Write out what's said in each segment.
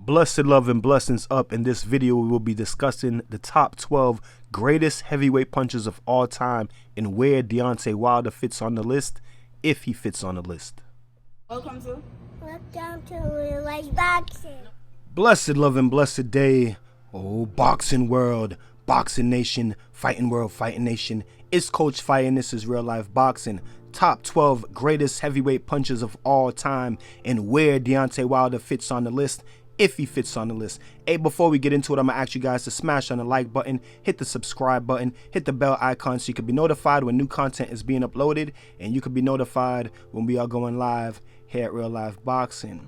Blessed love and blessings up. In this video, we will be discussing the top 12 greatest heavyweight punches of all time and where Deontay Wilder fits on the list, if he fits on the list. Welcome to Real Life Boxing. Blessed love and blessed day, oh boxing world, boxing nation, fighting world, fighting nation. It's Coach Fire and this is Real Life Boxing. Top 12 greatest heavyweight punches of all time and where Deontay Wilder fits on the list, if he fits on the list. Hey, before we get into it, I'm gonna ask you guys to smash on the like button, hit the subscribe button, hit the bell icon so you can be notified when new content is being uploaded, and you can be notified when we are going live here at Real Life Boxing.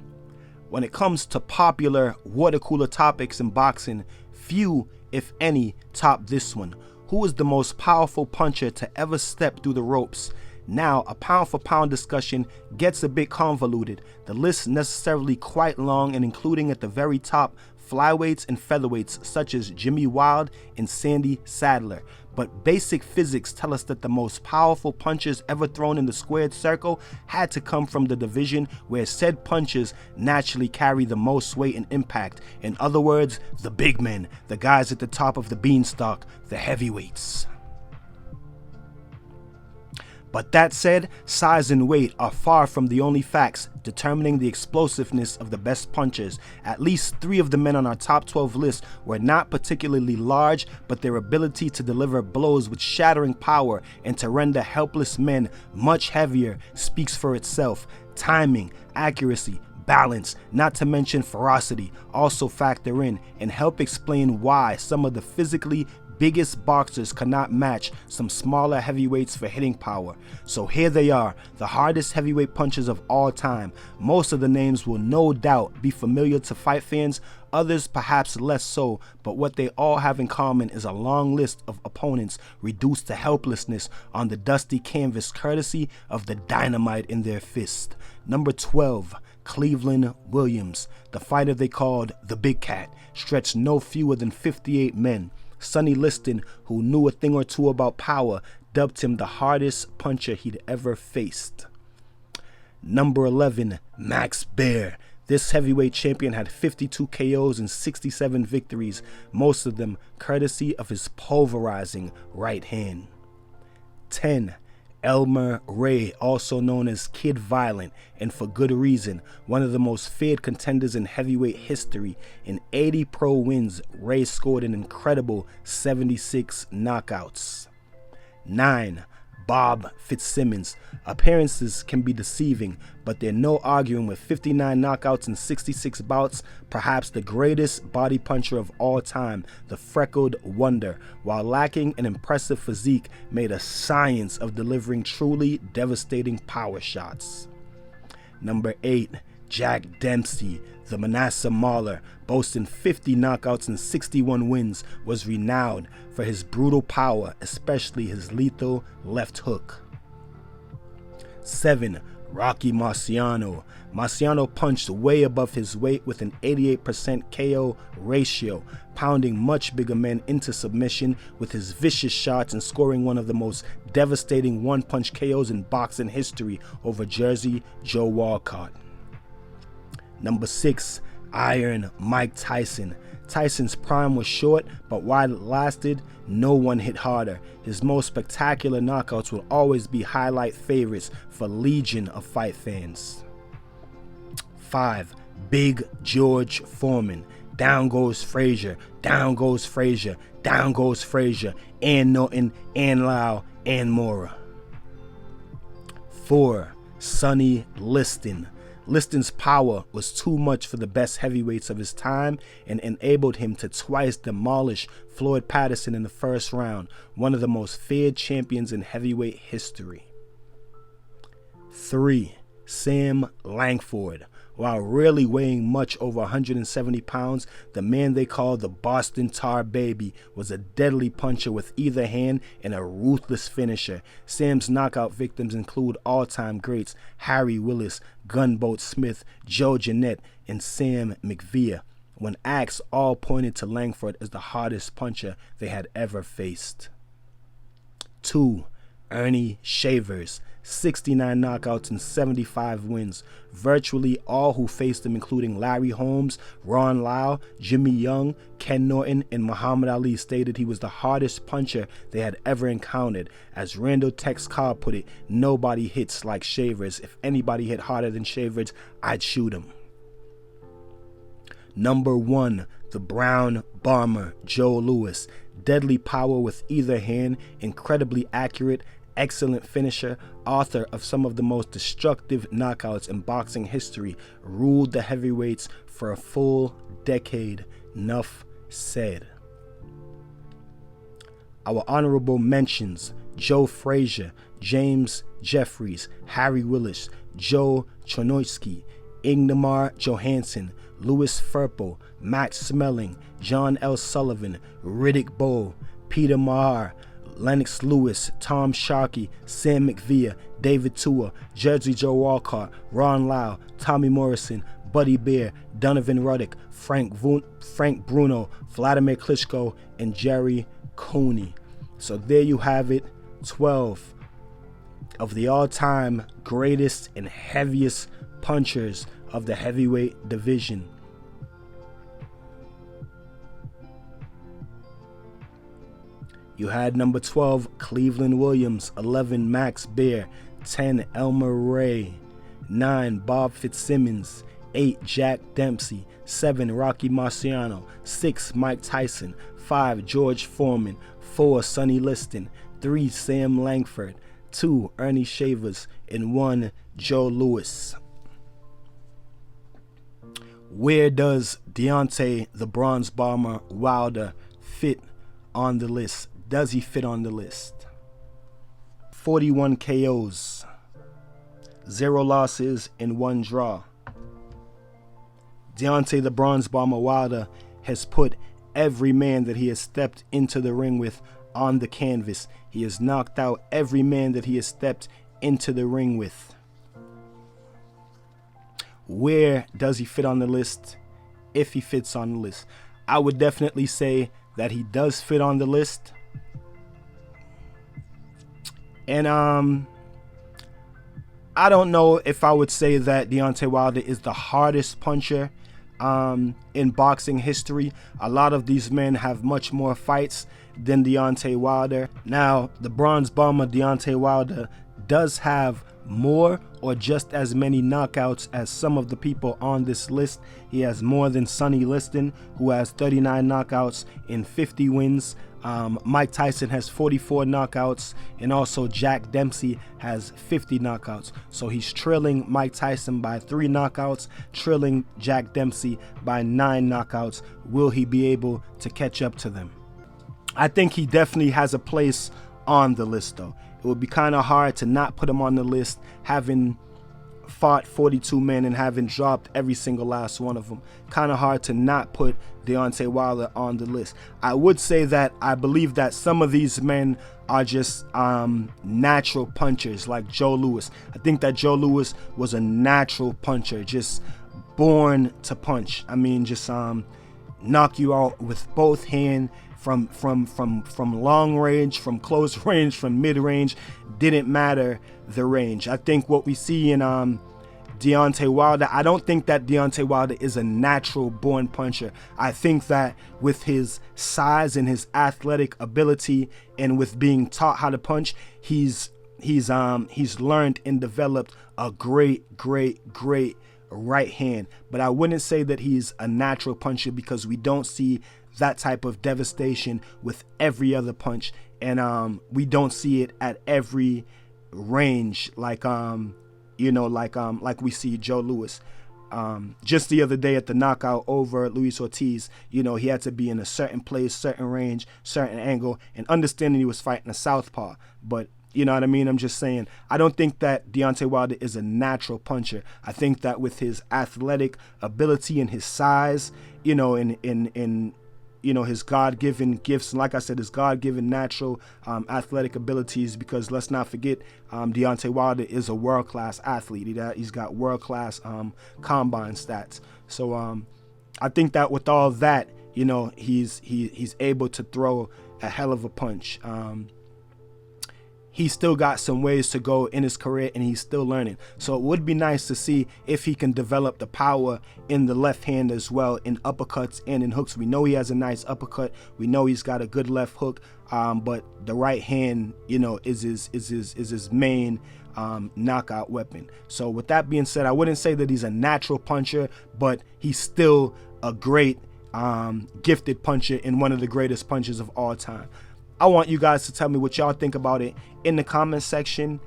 When it comes to popular water cooler topics in boxing, few, if any, top this one. Who is the most powerful puncher to ever step through the ropes? Now, a pound for pound discussion gets a bit convoluted. The list necessarily quite long and including at the very top flyweights and featherweights such as Jimmy Wild and Sandy Sadler. But basic physics tell us that the most powerful punches ever thrown in the squared circle had to come from the division where said punches naturally carry the most weight and impact. In other words, the big men, the guys at the top of the beanstalk, the heavyweights. But that said, size and weight are far from the only facts determining the explosiveness of the best punchers. At least 3 of the men on our top 12 list were not particularly large, but their ability to deliver blows with shattering power and to render helpless men much heavier speaks for itself. Timing, accuracy, balance, not to mention ferocity, also factor in and help explain why some of the physically biggest boxers cannot match some smaller heavyweights for hitting power. So here they are, the hardest heavyweight punchers of all time. Most of the names will no doubt be familiar to fight fans, others perhaps less so, but what they all have in common is a long list of opponents reduced to helplessness on the dusty canvas courtesy of the dynamite in their fist. Number 12, Cleveland Williams. The fighter they called the Big Cat stretched no fewer than 58 men. Sonny Liston, who knew a thing or two about power, dubbed him the hardest puncher he'd ever faced. Number 11, Max Baer. This heavyweight champion had 52 KOs and 67 victories, most of them courtesy of his pulverizing right hand. 10, Elmer Ray, also known as Kid Violent, and for good reason, one of the most feared contenders in heavyweight history. In 80 pro wins, Ray scored an incredible 76 knockouts. 9, Bob Fitzsimmons. Appearances can be deceiving, but there's no arguing with 59 knockouts and 66 bouts, perhaps the greatest body puncher of all time, the freckled wonder, while lacking an impressive physique, made a science of delivering truly devastating power shots. Number 8, Jack Dempsey. The Manasseh Mauler, boasting 50 knockouts and 61 wins, was renowned for his brutal power, especially his lethal left hook. 7, Rocky Marciano. Marciano punched way above his weight with an 88% KO ratio, pounding much bigger men into submission with his vicious shots and scoring one of the most devastating one-punch KOs in boxing history over Jersey Joe Walcott. Number 6, Iron Mike Tyson. Tyson's prime was short, but while it lasted, no one hit harder. His most spectacular knockouts will always be highlight favorites for legion of fight fans. 5, Big George Foreman. Down goes Frazier, down goes Frazier, down goes Frazier, and Norton, and Lau, and Mora. 4, Sonny Liston. Liston's power was too much for the best heavyweights of his time and enabled him to twice demolish Floyd Patterson in the first round, one of the most feared champions in heavyweight history. 3, Sam Langford. While rarely weighing much over 170 pounds, the man they called the Boston Tar Baby was a deadly puncher with either hand and a ruthless finisher. Sam's knockout victims include all-time greats Harry Willis, Gunboat Smith, Joe Jeanette, and Sam McVeigh. When asked, all pointed to Langford as the hardest puncher they had ever faced. 2, Ernie Shavers. 69 knockouts, and 75 wins. Virtually all who faced him, including Larry Holmes, Ron Lau, Jimmy Young, Ken Norton, and Muhammad Ali, stated he was the hardest puncher they had ever encountered. As Randall Tex Cobb put it, nobody hits like Shavers. If anybody hit harder than Shavers, I'd shoot him. Number 1, the Brown Bomber, Joe Louis. Deadly power with either hand, incredibly accurate, excellent finisher, author of some of the most destructive knockouts in boxing history, ruled the heavyweights for a full decade. Nuff said. Our honorable mentions: Joe Frazier, James Jeffries, Harry Willis, Joe Chornoitsky, Ingmar Johansson, Louis Firpo, Max Smelling, John L. Sullivan, Riddick Bowe, Peter Maher, Lennox Lewis, Tom Sharkey, Sam McVeigh, David Tua, Jersey Joe Walcott, Ron Lau, Tommy Morrison, Buddy Bear, Donovan Ruddock, Frank Bruno, Vladimir Klitschko, and Jerry Cooney. So there you have it, 12 of the all-time greatest and heaviest punchers of the heavyweight division. You had number 12, Cleveland Williams, 11, Max Baer, 10, Elmer Ray, 9, Bob Fitzsimmons, 8, Jack Dempsey, 7, Rocky Marciano, 6, Mike Tyson, 5, George Foreman, 4, Sonny Liston, 3, Sam Langford, 2, Ernie Shavers, and 1, Joe Louis. Where does Deontay the Bronze Bomber Wilder fit on the list? Does he fit on the list? 41 KOs, 0 losses, and 1 draw. Deontay the Bronze Bomber Wilder has put every man that he has stepped into the ring with on the canvas. He has knocked out every man that he has stepped into the ring with. Where does he fit on the list? If he fits on the list, I would definitely say that he does fit on the list. And I don't know if I would say that Deontay Wilder is the hardest puncher in boxing history. A lot of these men have much more fights than Deontay Wilder. Now, the Bronze Bomber Deontay Wilder does have more or just as many knockouts as some of the people on this list. He has more than Sonny Liston, who has 39 knockouts and 50 wins. Mike Tyson has 44 knockouts, and also Jack Dempsey has 50 knockouts. So he's trailing Mike Tyson by 3 knockouts, trailing Jack Dempsey by 9 knockouts. Will he be able to catch up to them? I think he definitely has a place on the list, though. It would be kind of hard to not put him on the list, having fought 42 men and having dropped every single last one of them. Kind of hard to not put Deontay Wilder on the list. I would say that I believe that some of these men are just natural punchers, like Joe Louis. I think that Joe Louis was a natural puncher, just born to punch. I mean, just knock you out with both hands. From long range, from close range, from mid range, didn't matter the range. I think what we see in Deontay Wilder, I don't think that Deontay Wilder is a natural born puncher. I think that with his size and his athletic ability, and with being taught how to punch, he's learned and developed a great right hand. But I wouldn't say that he's a natural puncher, because we don't see that type of devastation with every other punch, and we don't see it at every range like we see Joe Louis. Just the other day at the knockout over Luis Ortiz, he had to be in a certain place, certain range, certain angle, and understanding he was fighting a southpaw. But you know what I mean? I'm just saying, I don't think that Deontay Wilder is a natural puncher. I think that with his athletic ability and his size, his God-given gifts, and like I said, his God-given natural athletic abilities, because let's not forget, Deontay Wilder is a world-class athlete. He's got world-class combine stats. So I think that with all that, he's able to throw a hell of a punch. he's still got some ways to go in his career and he's still learning. So it would be nice to see if he can develop the power in the left hand as well, in uppercuts and in hooks. We know he has a nice uppercut. We know he's got a good left hook, but the right hand, you know, is his main knockout weapon. So with that being said, I wouldn't say that he's a natural puncher, but he's still a great gifted puncher and one of the greatest punchers of all time. I want you guys to tell me what y'all think about it in the comment section.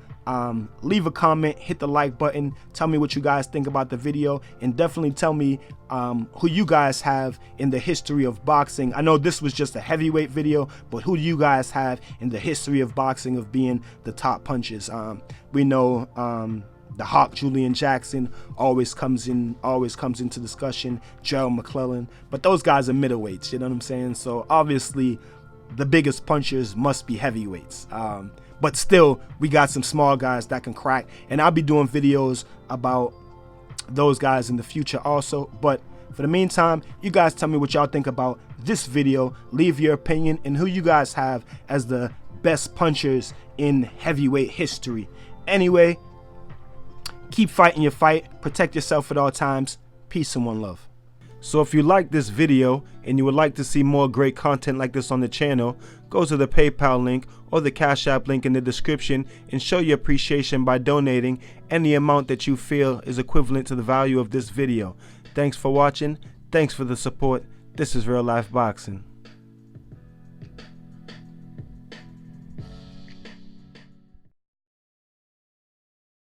Leave a comment, hit the like button, tell me what you guys think about the video, and definitely tell me who you guys have in the history of boxing. I know this was just a heavyweight video, but who do you guys have in the history of boxing of being the top punchers? We know the Hawk Julian Jackson always comes into discussion, Gerald McClellan, but those guys are middleweights, you know what I'm saying? So obviously the biggest punchers must be heavyweights, but still we got some small guys that can crack, and I'll be doing videos about those guys in the future also. But for the meantime, you guys tell me what y'all think about this video. Leave your opinion and who you guys have as the best punchers in heavyweight history. Anyway, keep fighting your fight, protect yourself at all times. Peace and one love. So if you like this video and you would like to see more great content like this on the channel, go to the PayPal link or the Cash App link in the description and show your appreciation by donating any amount that you feel is equivalent to the value of this video. Thanks for watching. Thanks for the support. This is Real Life Boxing.